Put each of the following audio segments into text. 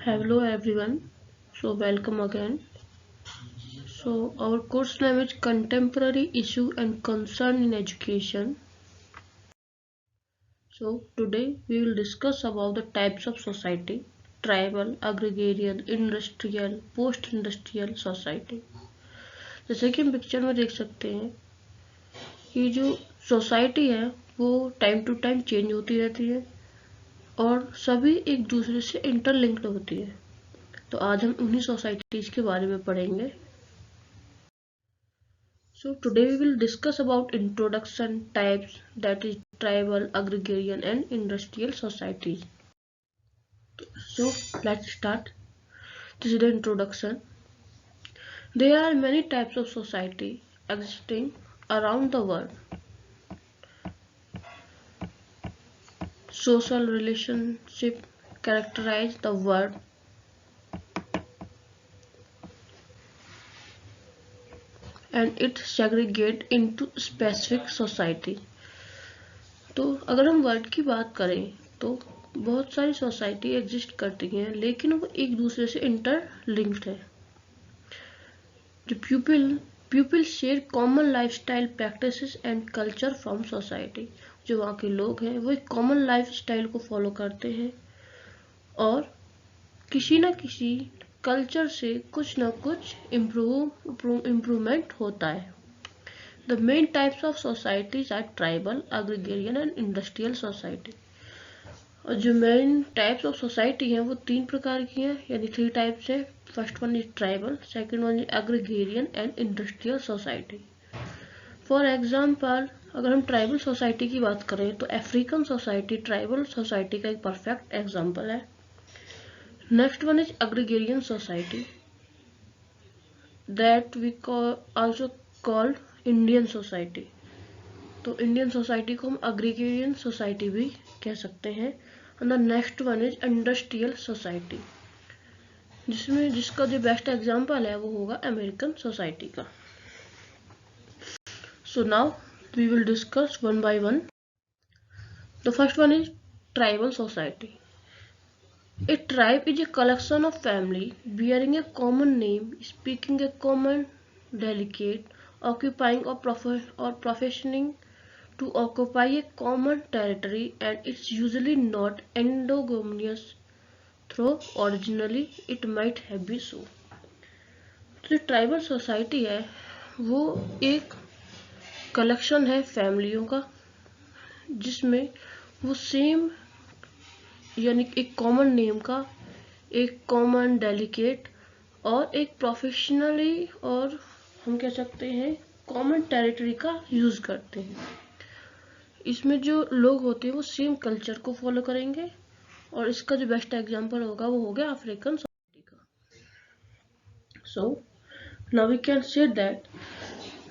Hello everyone, so welcome again. So our course name is Contemporary Issue and Concern in Education. So today we will discuss about the types of society: tribal, agrarian, industrial, post-industrial society. जैसे कि हम picture में देख सकते हैं कि जो society है वो टाइम टू टाइम चेंज होती रहती है और सभी एक दूसरे से इंटरलिंक्ड होती है। तो आज हम उन्हीं सोसाइटीज के बारे में पढ़ेंगे। So today we will discuss about introduction types, that is tribal, agrarian and industrial societies. So let's start. This is the introduction. There are many types of society existing around the world. Social relationship characterize the world and it segregate into specific society. तो अगर हम world की बात करें तो बहुत सारी society exist करती हैं, लेकिन वो एक दूसरे से इंटरलिंक्ड है। जो people share common lifestyle practices and culture from society. जो वहाँ के लोग हैं वो एक कॉमन लाइफस्टाइल को फॉलो करते हैं और किसी न किसी कल्चर से कुछ न कुछ इम्प्रूवमेंट होता है। The main types of societies are tribal, agrarian and industrial society. और जो मेन टाइप्स ऑफ सोसाइटी हैं वो तीन प्रकार की हैं, यानी थ्री टाइप्स है। First one is tribal, second one is agrarian and industrial society. For example, अगर हम ट्राइबल सोसाइटी की बात करें तो अफ्रीकन सोसाइटी ट्राइबल सोसाइटी का एक परफेक्ट एग्जांपल है। Next one is agrarian society, that we also called Indian society. तो इंडियन सोसाइटी को हम एग्रीगेरियन सोसाइटी भी कह सकते हैं। And the next one is industrial society, जिसका जो बेस्ट एग्जांपल है वो होगा अमेरिकन सोसाइटी का। So now we will discuss one by one. The first one is tribal society. A tribe is a collection of family bearing a common name, speaking a common dialect, occupying or professioning to occupy a common territory, and it's usually not endogamous, though originally it might have been so. तो tribal society है वो एक collection है फैमिलियों का, जिसमें वो same यानी एक कॉमन नेम का, एक कॉमन डेलिकेट और एक प्रोफेशनली और हम कह सकते हैं कॉमन टेरिटरी का यूज करते हैं। इसमें जो लोग होते हैं वो सेम कल्चर को फॉलो करेंगे और इसका जो बेस्ट एग्जांपल होगा वो हो गया अफ्रीकन सोसाइटी का। So now we can say that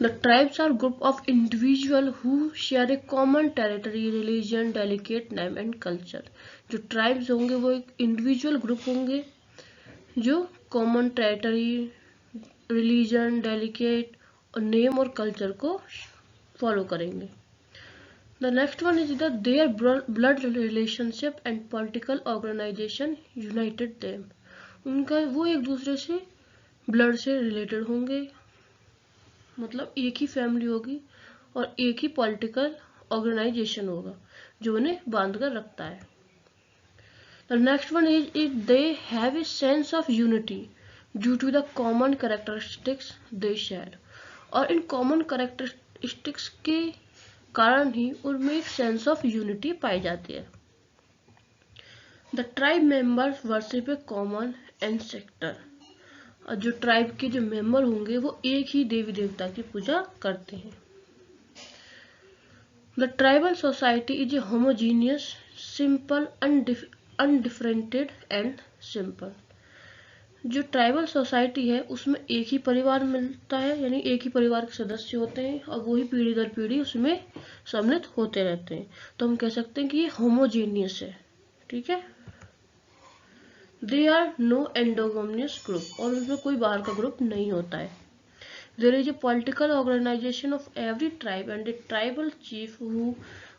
the tribes are group of individuals who share a common territory, religion, delicate name and culture. जो ट्राइब्स होंगे वो एक इंडिविजुअल ग्रुप होंगे जो कॉमन टेरिटरी, रिलीजन, डेलिकेट और name और culture को follow करेंगे। The next one is the their blood relationship and political organisation united them. उनका वो एक दूसरे से ब्लड से रिलेटेड होंगे, मतलब एक ही फैमिली होगी और एक ही पॉलिटिकल ऑर्गेनाइजेशन होगा जो उन्हें बांध कर रखता है। The next one is if they have a sense of unity due to the common characteristics they share. और इन कॉमन कैरेक्टरिस्टिक्स के कारण ही उनमें एक सेंस ऑफ यूनिटी पाई जाती है। The tribe members worship a common ancestor. और जो ट्राइब के जो मेंबर होंगे वो एक ही देवी देवता की पूजा करते हैं। The tribal society is a homogeneous, simple, undifferentiated and simple. जो ट्राइबल सोसाइटी है उसमें एक ही परिवार मिलता है, यानी एक ही परिवार के सदस्य होते हैं और वो ही पीढ़ी दर पीढ़ी उसमें सम्मिलित होते रहते हैं। तो हम कह सकते हैं कि ये होमोजीनियस है। ठीक है। They are no endogamous group, और उसमें कोई बाहर का ग्रुप नहीं होता है। There is a political organisation of every tribe and a tribal chief who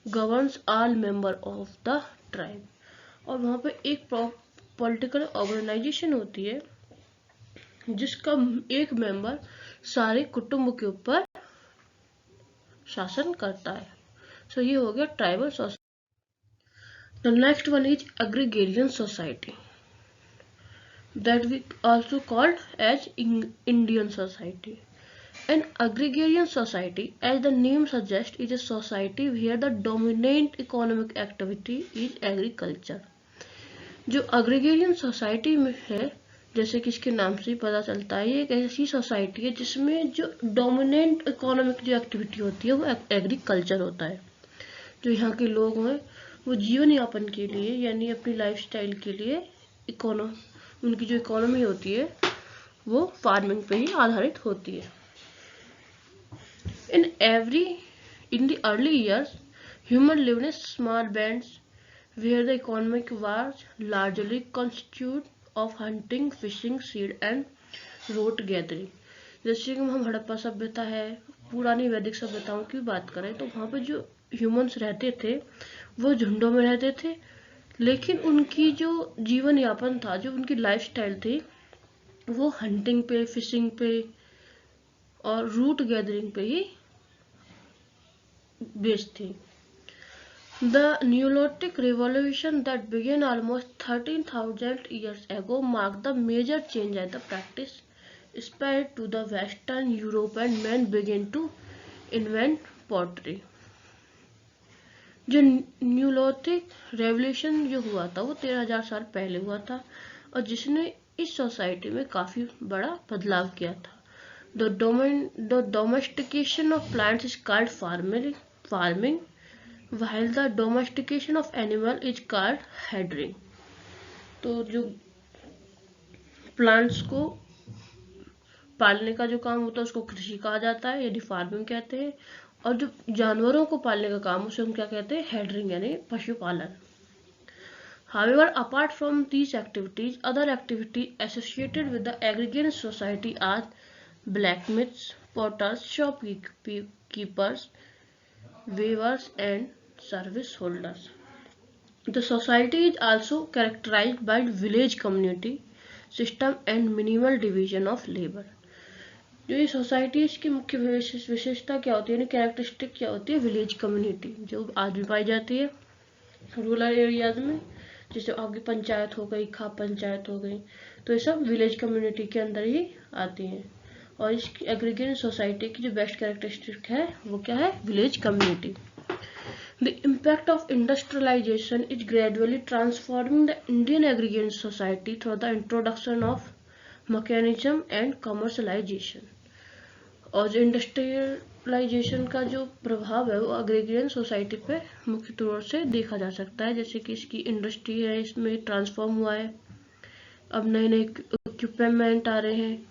governs all member of the tribe. और वहाँ पे एक पॉलिटिकल ऑर्गेनाइजेशन होती है जिसका एक मेंबर सारे कुटुंब के ऊपर शासन करता है। सो ये हो गया tribal society. The next one is agrarian society, that we also called as Indian society. An agrarian society, as the name suggests, is a society where the dominant economic activity is agriculture. जो agrarian society में है, जैसे कि इसके नाम से ही पता चलता है, ये एक ऐसी सोसाइटी है जिसमें जो डोमिनेंट इकोनॉमिक जो एक्टिविटी होती है वो एग्रीकल्चर होता है। जो यहाँ के लोग हैं वो जीवन यापन के लिए यानी अपनी लाइफस्टाइल के लिए उनकी जो इकोनॉमी होती है वो फार्मिंग पे ही आधारित होती है। In the early years, humans lived in small bands where the economic was largely constituted of hunting, fishing, seed and root gathering. जैसे कि हम हड़प्पा सभ्यता है, पुरानी वैदिक सभ्यताओं की बात करें तो वहाँ पे जो ह्यूमंस रहते थे वो झुंडों में रहते थे, लेकिन उनकी जो जीवन यापन था, जो उनकी लाइफस्टाइल थी, वो हंटिंग पे, फिशिंग पे और रूट गैदरिंग पे ही बेस्ड थी। The neolithic revolution that began almost 13,000 years ago marked the major change in the practice spread to the Western Europe and men began to invent pottery. जो Neolithic revolution जो हुआ था वो 13,000 साल पहले हुआ था और जिसने इस सोसाइटी में काफी बड़ा बदलाव किया था। The domestication of plants is called farming while the domestication of animal is called herding. तो जो प्लांट्स को पालने का जो काम होता है उसको कृषि कहा जाता है यानी फार्मिंग कहते हैं, और जो जानवरों को पालने का काम उसे हम क्या कहते हैं, हेडरिंग यानी पशुपालन। However, apart from these activities, other activities associated with the agrarian society are blacksmiths, potters, shopkeepers, weavers, and service holders. The society is also characterized by village community system and minimal division of labor. जो ये society इसकी मुख्य विशेषता क्या होती है यानी characteristic क्या होती है, विलेज कम्युनिटी जो आज भी पाई जाती है रूरल एरियाज में, जैसे आगे पंचायत हो गई, खाप पंचायत हो गई, तो ये सब विलेज कम्युनिटी के अंदर ही आती हैं। और इस एग्रीगेरियन सोसाइटी की जो बेस्ट कैरेक्टरिस्टिक है वो क्या है, village community. The impact of industrialization is gradually transforming the Indian agrarian society through the introduction of mechanism and commercialization. और जो इंडस्ट्रियलाइजेशन का जो प्रभाव है वो एग्रीगेरियन सोसाइटी पे मुख्य तौर से देखा जा सकता है, जैसे कि इसकी इंडस्ट्री है इसमें ट्रांसफॉर्म हुआ है, अब नए नए इक्विपमेंट आ रहे हैं,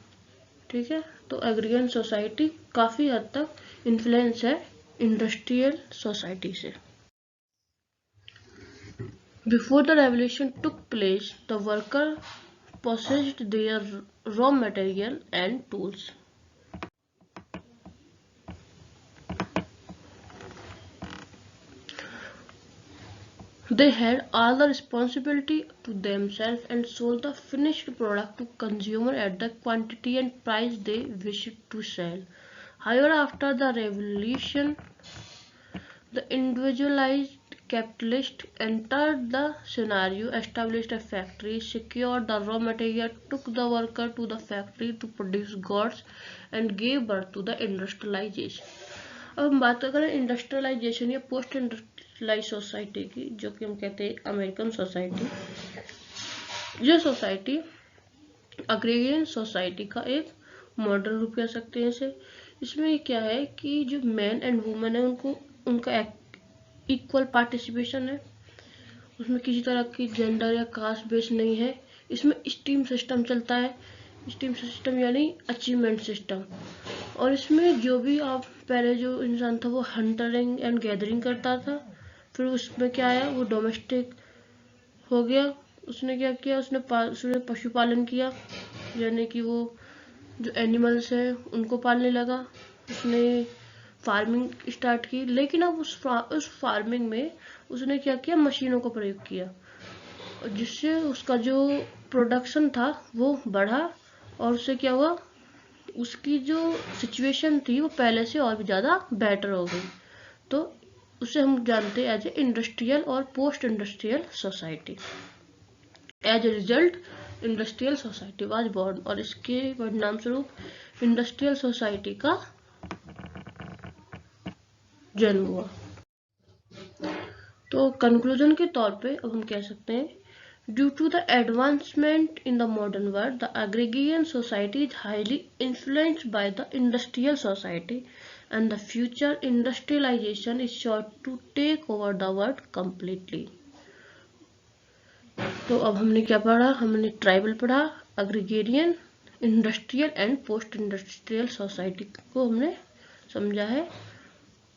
ठीक है। तो एग्रीगेरियन सोसाइटी काफ़ी हद तक इन्फ्लुएंस है इंडस्ट्रियल सोसाइटी से। Before the revolution took place the worker possessed their raw material and tools. They had all the responsibility to themselves and sold the finished product to consumer at the quantity and price they wished to sell. However, after the revolution, the individualized capitalist entered the scenario, established a factory, secured the raw material, took the worker to the factory to produce goods, and gave birth to the industrialization. अब हम बात करें industrialisation या post industrialise society की, जो कि हम कहते हैं अमेरिकन सोसाइटी। ये सोसाइटी अग्रेरियन सोसाइटी का एक मॉडर्न रूप कह सकते हैं इसे। इसमें क्या है कि जो मैन एंड वुमेन है उनका इक्वल पार्टिसिपेशन है, उसमें किसी तरह की जेंडर या कास्ट बेस नहीं है। इसमें स्टीम सिस्टम चलता है, स्टीम सिस्टम यानी अचीवमेंट सिस्टम, और इसमें जो भी आप पहले जो इंसान था वो हंटरिंग एंड गैदरिंग करता था, फिर उसमें क्या आया वो डोमेस्टिक हो गया, उसने क्या किया उसने पशुपालन किया यानी कि वो जो एनिमल्स हैं उनको पालने लगा, उसने फार्मिंग स्टार्ट की। लेकिन अब उस फार्मिंग में उसने क्या किया, मशीनों का प्रयोग किया। जिससे उसका जो प्रोडक्शन था वो बढ़ा और उससे क्या हुआ, उसकी जो सिचुएशन थी वो पहले से और भी ज़्यादा बेटर हो गई। तो उसे हम जानते हैं एज ए इंडस्ट्रियल और post industrial society. As a result industrial society was born, और इसके परिणाम स्वरूप इंडस्ट्रियल सोसाइटी का जन्म हुआ। तो कंक्लूजन के तौर पे अब हम कह सकते हैं, due to the advancement in the modern world, the agrarian society is highly influenced by the industrial society and the future industrialization is sure to take over the world completely। तो अब हमने क्या पढ़ा, हमने ट्राइबल पढ़ा, agrarian, industrial and post industrial society को हमने समझा है।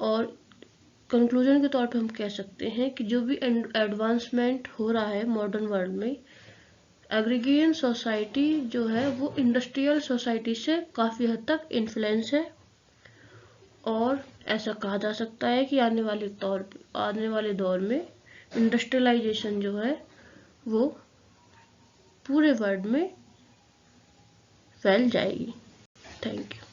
और कंक्लूजन के तौर पे हम कह सकते हैं कि जो भी एडवांसमेंट हो रहा है मॉडर्न वर्ल्ड में, एग्रीगेरियन सोसाइटी जो है वो इंडस्ट्रियल सोसाइटी से काफ़ी हद तक इन्फ्लुएंस है, और ऐसा कहा जा सकता है कि आने वाले दौर में इंडस्ट्रियलाइजेशन जो है वो पूरे वर्ल्ड में फैल जाएगी। Thank you.